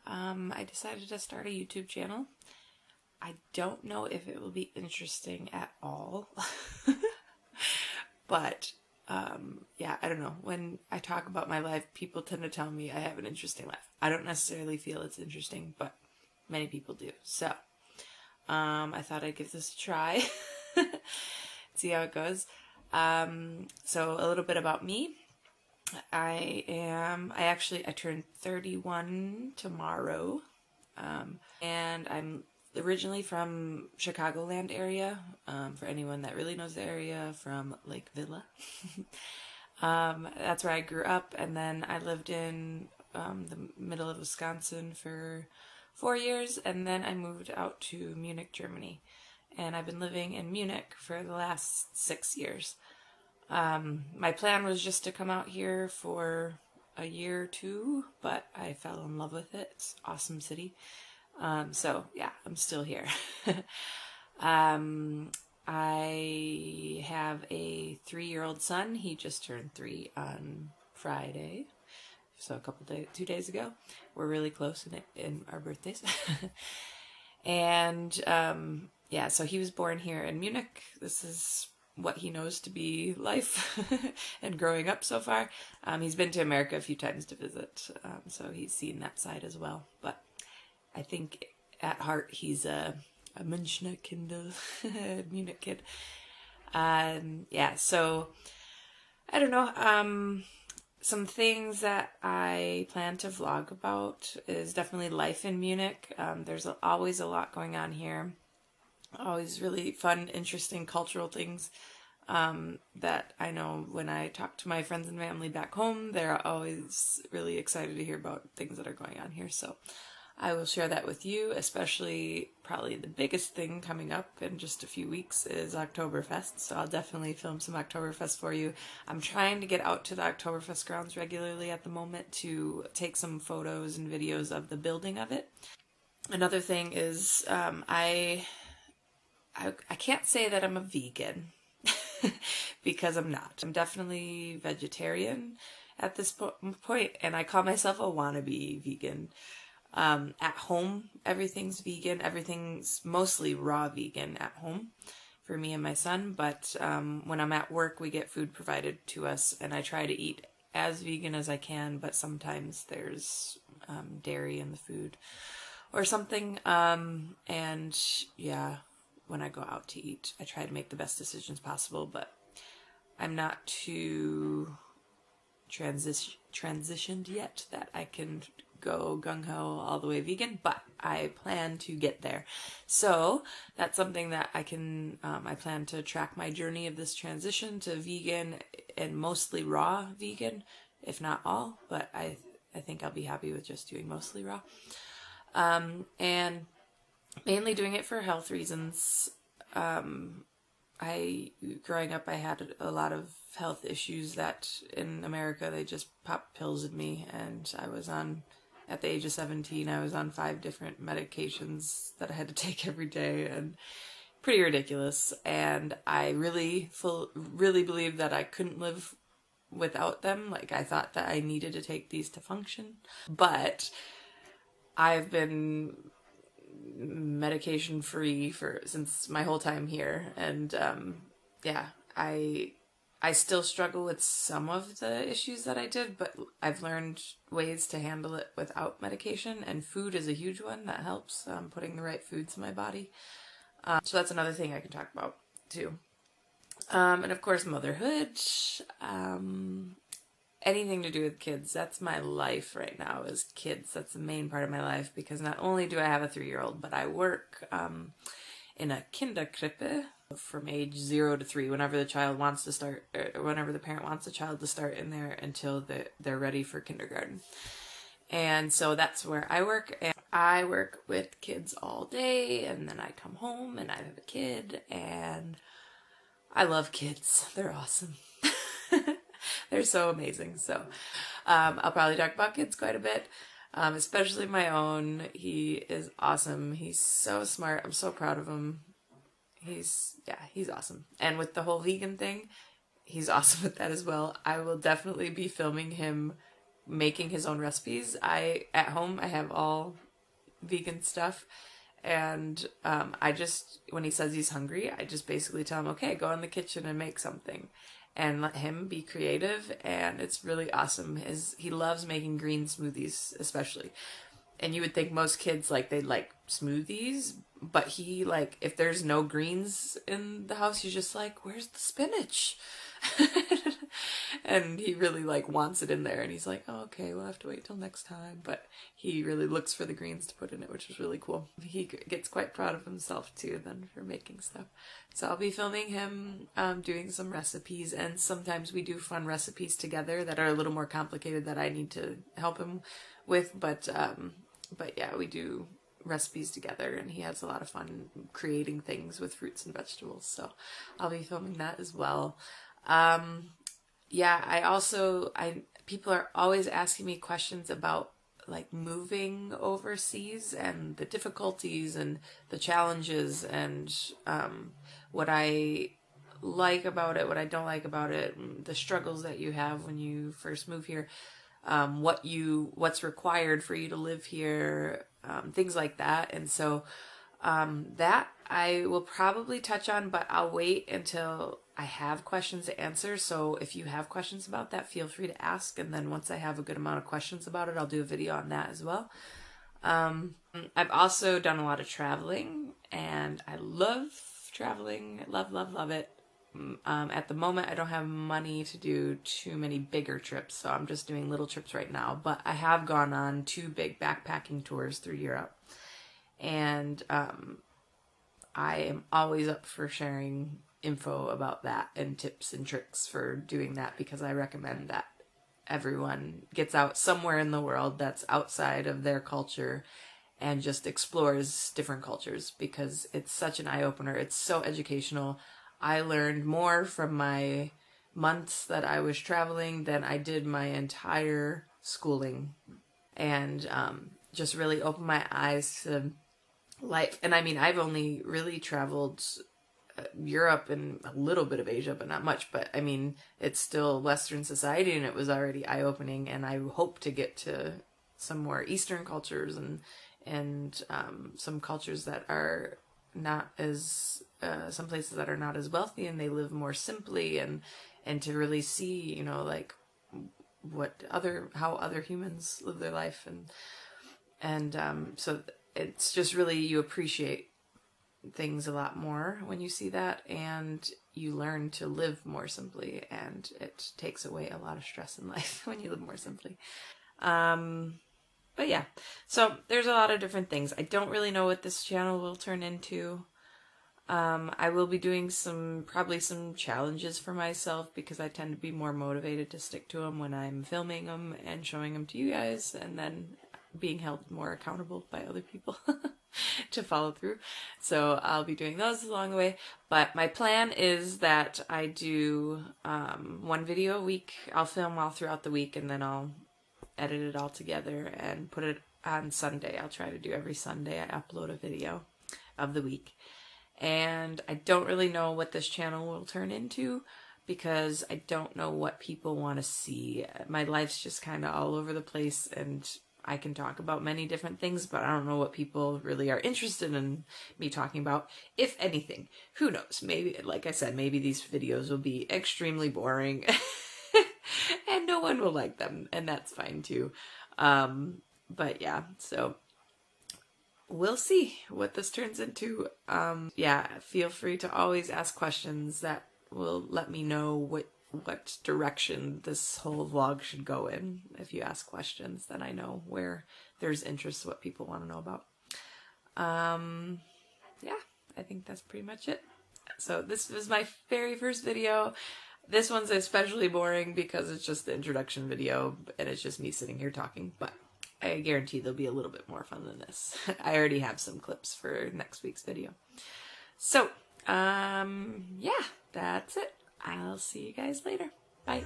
I decided to start a YouTube channel. I don't know if it will be interesting at all, but yeah, I don't know. When I talk about my life, people tend to tell me I have an interesting life. I don't necessarily feel it's interesting, but many people do. So I thought I'd give this a try, see how it goes. So a little bit about me. I turned 31 tomorrow, and I'm originally from Chicagoland area, for anyone that really knows the area, from Lake Villa. That's where I grew up, and then I lived in the middle of Wisconsin for 4 years, and then I moved out to Munich, Germany, and I've been living in Munich for the last 6 years. My plan was just to come out here for a year or two, but I fell in love with it. It's an awesome city. So yeah, I'm still here. I have a 3-year-old son. He just turned 3 on Friday. So 2 days ago. We're really close in our birthdays. And, yeah, so he was born here in Munich. This is what he knows to be life and growing up so far. He's been to America a few times to visit, so he's seen that side as well. But I think at heart he's a Münchner Kind, Munich kid. Yeah, so I don't know. Some things that I plan to vlog about is definitely life in Munich. There's always a lot going on here. Always really fun, interesting cultural things that I know when I talk to my friends and family back home, they're always really excited to hear about things that are going on here. So I will share that with you, especially probably the biggest thing coming up in just a few weeks is Oktoberfest. So I'll definitely film some Oktoberfest for you. I'm trying to get out to the Oktoberfest grounds regularly at the moment to take some photos and videos of the building of it. Another thing is I can't say that I'm a vegan because I'm not. I'm definitely vegetarian at this point, and I call myself a wannabe vegan. At home, everything's vegan. Everything's mostly raw vegan at home for me and my son, but when I'm at work, we get food provided to us, and I try to eat as vegan as I can, but sometimes there's dairy in the food or something, and yeah, when I go out to eat, I try to make the best decisions possible, but I'm not too transitioned yet that I can go gung-ho all the way vegan, but I plan to get there. So that's something that I plan to track my journey of this transition to vegan and mostly raw vegan, if not all, but I think I'll be happy with just doing mostly raw. And mainly doing it for health reasons. Growing up, I had a lot of health issues that in America, they just popped pills in me, and at the age of 17, I was on 5 different medications that I had to take every day, and pretty ridiculous. And I really believed that I couldn't live without them. Like, I thought that I needed to take these to function, but I've been medication free since my whole time here, and yeah, I still struggle with some of the issues that I did, but I've learned ways to handle it without medication, and food is a huge one that helps, putting the right foods in my body. So that's another thing I can talk about too. And of course, motherhood, anything to do with kids. That's my life right now, is kids. That's the main part of my life, because not only do I have a 3-year-old, but I work in a Kinderkrippe from age 0 to 3, whenever the child wants to start, or whenever the parent wants the child to start in there, until they're ready for kindergarten. And so that's where I work, and I work with kids all day, and then I come home and I have a kid, and I love kids. They're awesome. They're so amazing. So I'll probably talk about kids quite a bit, especially my own. He is awesome. He's so smart. I'm so proud of him. He's awesome. And with the whole vegan thing, he's awesome with that as well. I will definitely be filming him making his own recipes. At home, I have all vegan stuff. And I just, when he says he's hungry, I just basically tell him, okay, go in the kitchen and make something. And let him be creative. And it's really awesome. He loves making green smoothies, especially. And you would think most kids, like, they'd like smoothies. But he, like, if there's no greens in the house, he's just like, where's the spinach? And he really, like, wants it in there. And he's like, oh, okay, we'll have to wait till next time. But he really looks for the greens to put in it, which is really cool. He gets quite proud of himself, too, then, for making stuff. So I'll be filming him doing some recipes. And sometimes we do fun recipes together that are a little more complicated that I need to help him with. But yeah, we do recipes together, and he has a lot of fun creating things with fruits and vegetables. So I'll be filming that as well. Yeah, people are always asking me questions about like moving overseas and the difficulties and the challenges and what I like about it, what I don't like about it, the struggles that you have when you first move here, what's required for you to live here, things like that. And so that I will probably touch on, but I'll wait until I have questions to answer. So if you have questions about that, feel free to ask. And then once I have a good amount of questions about it, I'll do a video on that as well. I've also done a lot of traveling, and I love traveling. Love, love, love it. At the moment, I don't have money to do too many bigger trips, so I'm just doing little trips right now. But I have gone on 2 big backpacking tours through Europe. And I am always up for sharing info about that and tips and tricks for doing that, because I recommend that everyone gets out somewhere in the world that's outside of their culture and just explores different cultures, because it's such an eye-opener. It's so educational. I learned more from my months that I was traveling than I did my entire schooling, and just really opened my eyes to life. And I mean, I've only really traveled Europe and a little bit of Asia, but not much. But I mean, it's still Western society, and it was already eye-opening. And I hope to get to some more Eastern cultures and some cultures that are not as some places that are not as wealthy, and they live more simply, and to really see, you know, like how other humans live their life, and so it's just really, you appreciate things a lot more when you see that, and you learn to live more simply, and it takes away a lot of stress in life when you live more simply. But yeah, so there's a lot of different things. I don't really know what this channel will turn into. I will be doing probably some challenges for myself, because I tend to be more motivated to stick to them when I'm filming them and showing them to you guys, and then being held more accountable by other people to follow through. So I'll be doing those along the way. But my plan is that I do 1 video a week. I'll film all throughout the week, and then I'll edit it all together and put it on Sunday. I'll try to do every Sunday I upload a video of the week. And I don't really know what this channel will turn into, because I don't know what people want to see. My life's just kind of all over the place, and I can talk about many different things, but I don't know what people really are interested in me talking about, if anything. Who knows? Maybe, like I said, maybe these videos will be extremely boring and no one will like them, and that's fine too. But yeah, so we'll see what this turns into. Yeah, feel free to always ask questions that will let me know what direction this whole vlog should go in. If you ask questions, then I know where there's interest, what people want to know about. Yeah, I think that's pretty much it. So this was my very first video. This one's especially boring because it's just the introduction video, and it's just me sitting here talking, but I guarantee there'll be a little bit more fun than this. I already have some clips for next week's video. So, yeah, that's it. I'll see you guys later. Bye.